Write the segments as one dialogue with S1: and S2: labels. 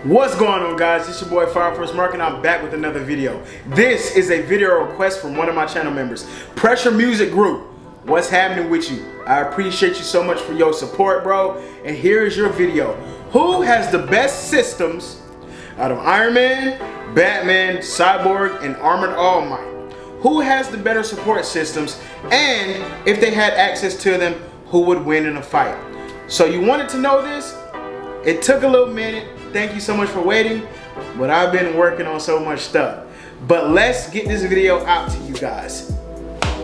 S1: What's going on, guys? It's your boy Fire First Mark and I'm back with another video. This is a video request from one of my channel members, Pressure Music Group. What's happening with you? I appreciate you so much for your support, bro. And here is your video. Who has the best systems out of Iron Man, Batman, Cyborg, and Armored All Might? Who has the better support systems? And if they had access to them, who would win in a fight? So you wanted to know this? It took a little minute. Thank you so much for waiting, but I've been working on so much stuff. But let's get this video out to you guys.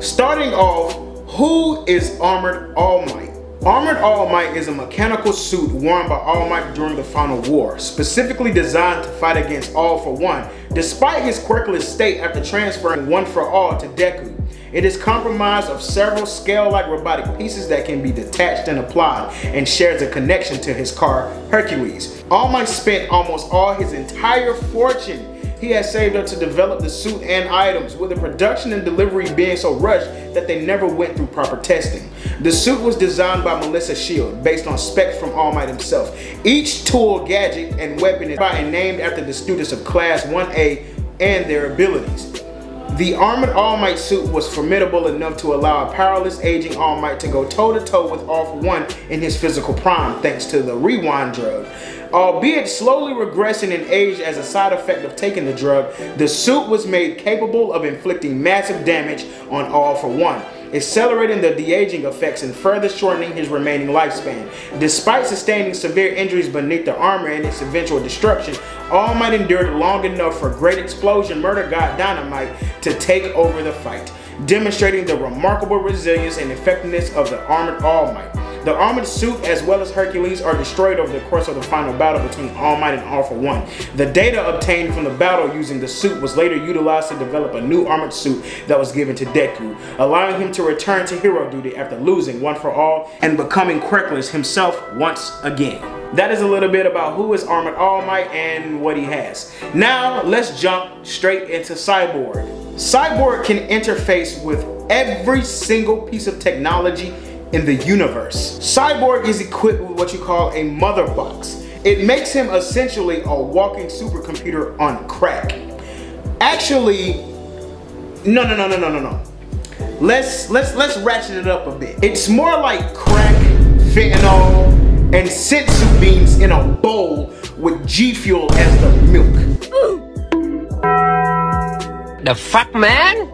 S1: Starting off, who is Armored All Might? Armored All Might is a mechanical suit worn by All Might during the Final War, specifically designed to fight against All for One, despite his quirkless state after transferring One for All to Deku. It is comprised of several scale-like robotic pieces that can be detached and applied, and shares a connection to his car, Hercules. All Might spent almost all his entire fortune he has saved up to develop the suit and items, with the production and delivery being so rushed that they never went through proper testing. The suit was designed by Melissa Shield, based on specs from All Might himself. Each tool, gadget, and weapon is by and named after the students of Class 1A and their abilities. The Armored All Might suit was formidable enough to allow a powerless, aging All Might to go toe-to-toe with All for One in his physical prime, thanks to the rewind drug. Albeit slowly regressing in age as a side effect of taking the drug, the suit was made capable of inflicting massive damage on All for One, accelerating the de-aging effects and further shortening his remaining lifespan. Despite sustaining severe injuries beneath the armor and its eventual destruction, All Might endured long enough for Great Explosion Murder God Dynamite to take over the fight, demonstrating the remarkable resilience and effectiveness of the Armored All Might. The armored suit, as well as Hercules, are destroyed over the course of the final battle between All Might and All for One. The data obtained from the battle using the suit was later utilized to develop a new armored suit that was given to Deku, allowing him to return to hero duty after losing One for All and becoming quirkless himself once again. That is a little bit about who is Armored All Might and what he has. Now let's jump straight into Cyborg. Cyborg can interface with every single piece of technology in the universe. Cyborg is equipped with what you call a mother box. It makes him essentially a walking supercomputer on crack. Actually, no. Let's ratchet it up a bit. It's more like crack, fentanyl, and sensu beans in a bowl with G Fuel as the milk.
S2: The fuck, man?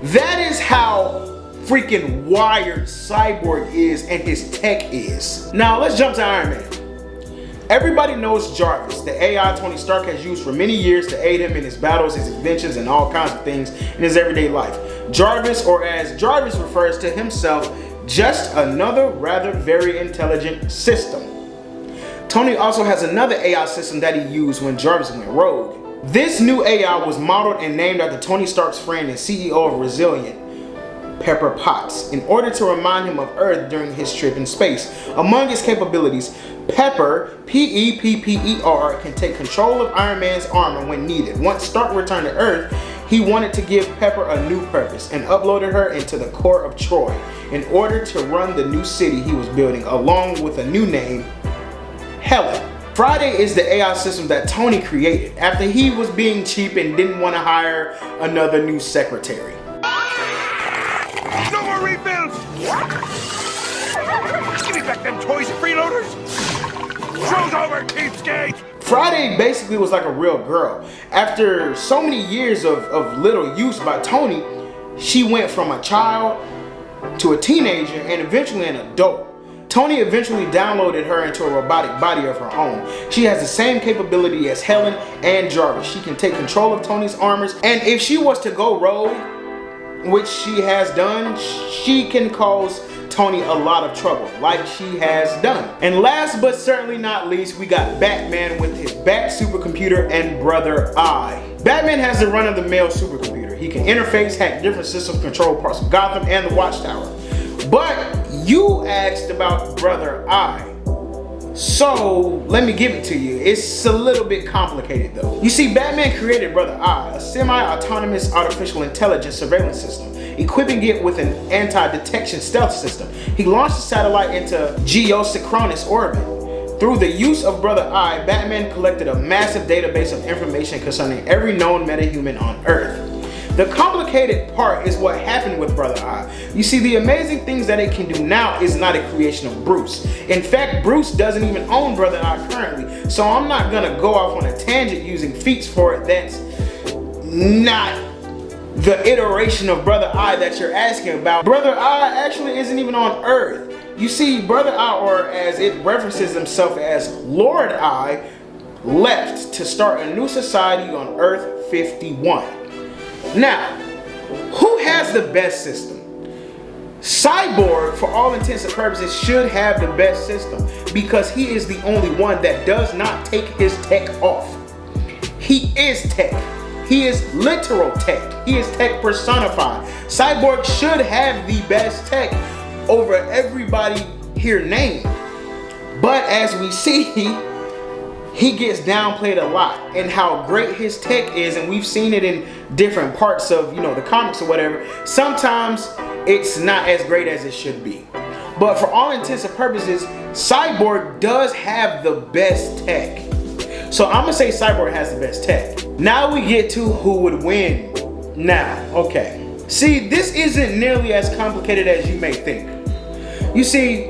S1: That is how freaking wired Cyborg is and his tech is. Now let's jump to Iron Man. Everybody knows Jarvis, the AI Tony Stark has used for many years to aid him in his battles, his inventions, and all kinds of things in his everyday life. Jarvis, or as Jarvis refers to himself, just another rather very intelligent system. Tony also has another AI system that he used when Jarvis went rogue. This new AI was modeled and named after Tony Stark's friend and CEO of Resilient, Pepper Potts, in order to remind him of Earth during his trip in space. Among his capabilities, Pepper, P-E-P-P-E-R, can take control of Iron Man's armor when needed. Once Stark returned to Earth, he wanted to give Pepper a new purpose and uploaded her into the core of Troy in order to run the new city he was building, along with a new name, Helen. Friday is the AI system that Tony created after he was being cheap and didn't want to hire another new secretary.
S3: No more refills! Give me back them toys, freeloaders! Show's over, cheapskate!
S1: Friday basically was like a real girl. After so many years of little use by Tony, she went from a child to a teenager and eventually an adult. Tony eventually downloaded her into a robotic body of her own. She has the same capability as Helen and Jarvis. She can take control of Tony's armors, and if she was to go rogue, which she has done, she can cause Tony a lot of trouble, like she has done. And last but certainly not least, we got Batman with his Bat supercomputer and Brother Eye. Batman has the run-of-the-mill supercomputer. He can interface, hack different systems, control parts of Gotham and the Watchtower. But you asked about Brother Eye. So let me give it to you. It's a little bit complicated though. You see, Batman created Brother Eye, a semi-autonomous artificial intelligence surveillance system, equipping it with an anti-detection stealth system. He launched the satellite into geosynchronous orbit, Through the use of Brother Eye, Batman collected a massive database of information concerning every known metahuman on Earth. The complicated part is what happened with Brother Eye. You see, the amazing things that it can do now is not a creation of Bruce. In fact, Bruce doesn't even own Brother Eye currently, so I'm not gonna go off on a tangent using feats for it that's not the iteration of Brother Eye that you're asking about. Brother Eye actually isn't even on Earth. You see, Brother Eye, or as it references himself as Lord Eye, left to start a new society on Earth 51. Now, who has the best system? Cyborg, for all intents and purposes, should have the best system because he is the only one that does not take his tech off. He is tech. He is literal tech. He is tech personified. Cyborg should have the best tech over everybody here named. But as we see, he gets downplayed a lot and how great his tech is, and we've seen it in different parts of, you know, the comics or whatever. Sometimes it's not as great as it should be. But for all intents and purposes, Cyborg does have the best tech. So I'm gonna say Cyborg has the best tech. Now we get to who would win. Now, okay. See, this isn't nearly as complicated as you may think. You see,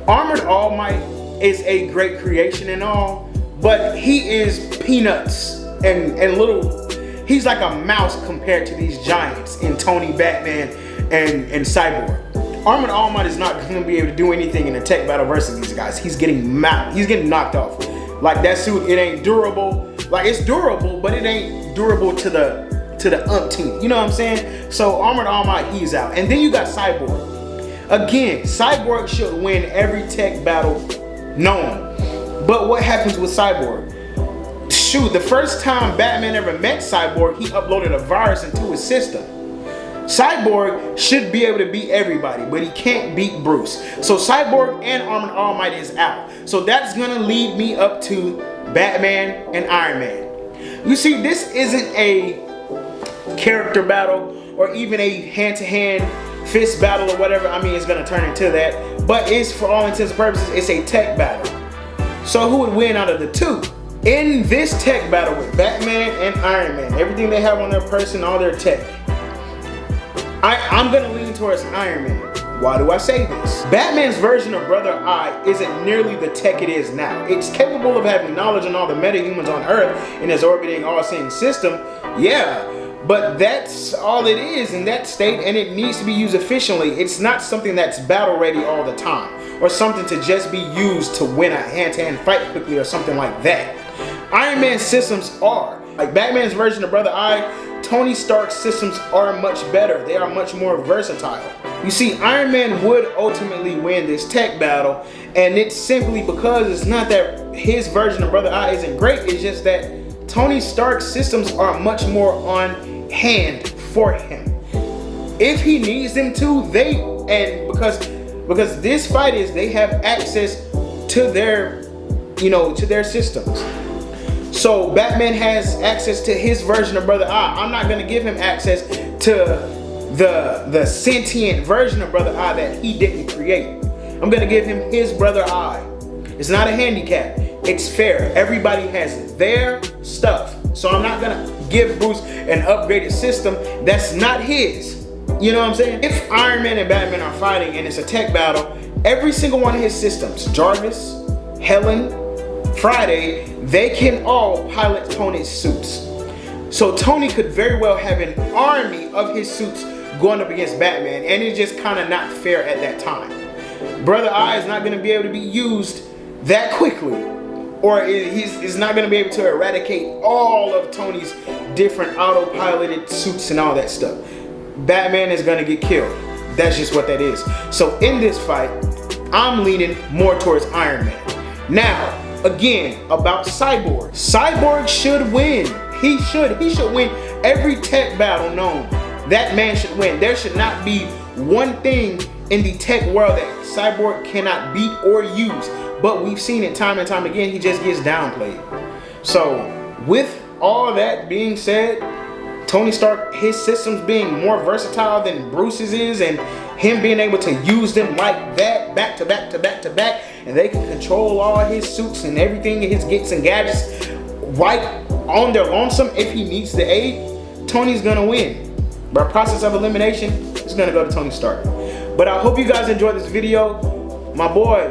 S1: Armored All Might is a great creation and all, but he is peanuts and little. He's like a mouse compared to these giants in Tony, Batman, and Cyborg. Armored All Might is not going to be able to do anything in a tech battle versus these guys. He's getting knocked off. Like that suit, it ain't durable. Like it's durable, but it ain't durable to the umpteenth. You know what I'm saying? So Armored All Might, he's out. And then you got Cyborg. Again, Cyborg should win every tech battle known. But what happens with Cyborg? Shoot, the first time Batman ever met Cyborg, he uploaded a virus into his system. Cyborg should be able to beat everybody, but he can't beat Bruce. So Cyborg and Armored All Might is out. So that's gonna lead me up to Batman and Iron Man. You see, this isn't a character battle or even a hand-to-hand fist battle or whatever. I mean, it's gonna turn into that, but it's, for all intents and purposes, it's a tech battle. So who would win out of the two? In this tech battle with Batman and Iron Man, everything they have on their person, all their tech, I'm gonna lean towards Iron Man. Why do I say this? Batman's version of Brother Eye isn't nearly the tech it is now. It's capable of having knowledge on all the metahumans on Earth in his orbiting all-seeing system, yeah, but that's all it is in that state, and it needs to be used efficiently. It's not something that's battle ready all the time, or something to just be used to win a hand-to-hand fight quickly or something like that. Iron Man's systems are. Like Batman's version of Brother Eye, Tony Stark's systems are much better. They are much more versatile. You see, Iron Man would ultimately win this tech battle, and it's simply because it's not that his version of Brother Eye isn't great, it's just that Tony Stark's systems are much more on hand for him. If he needs them to, because this fight is, they have access to their, to their systems. So Batman has access to his version of Brother Eye. I'm not gonna give him access to the sentient version of Brother Eye that he didn't create. I'm gonna give him his Brother Eye. It's not a handicap, it's fair. Everybody has their stuff. So I'm not gonna give Bruce an upgraded system that's not his. You know what I'm saying? If Iron Man and Batman are fighting and it's a tech battle, every single one of his systems, Jarvis, Helen, Friday, they can all pilot Tony's suits. So Tony could very well have an army of his suits going up against Batman, and it's just kind of not fair at that time. Brother Eye is not going to be able to be used that quickly, or he's not going to be able to eradicate all of Tony's different auto-piloted suits and all that stuff. Batman is going to get killed. That's just what that is. So in this fight, I'm leaning more towards Iron Man. Now, again, about Cyborg. Cyborg should win. He should win every tech battle known. That man should win. There should not be one thing in the tech world that Cyborg cannot beat or use. But we've seen it time and time again. He just gets downplayed. So with all that being said, Tony Stark, his systems being more versatile than Bruce's is, and him being able to use them like that, back to back to back to back, and they can control all his suits and everything, his gets and gadgets right on their lonesome, if he needs the aid, Tony's gonna win. By process of elimination, it's gonna go to Tony Stark. But I hope you guys enjoyed this video. My boy,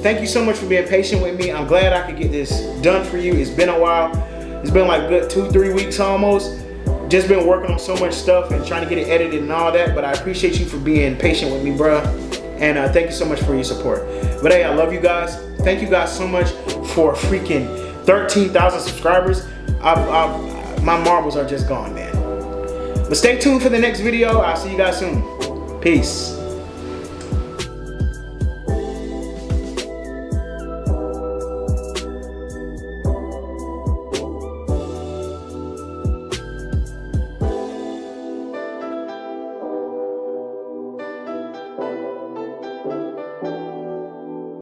S1: thank you so much for being patient with me. I'm glad I could get this done for you. It's been a while. It's been like good 2-3 weeks almost. Just been working on so much stuff and trying to get it edited and all that. But I appreciate you for being patient with me, bruh. And thank you so much for your support. But hey, I love you guys. Thank you guys so much for freaking 13,000 subscribers. My marbles are just gone, man. But stay tuned for the next video. I'll see you guys soon. Peace.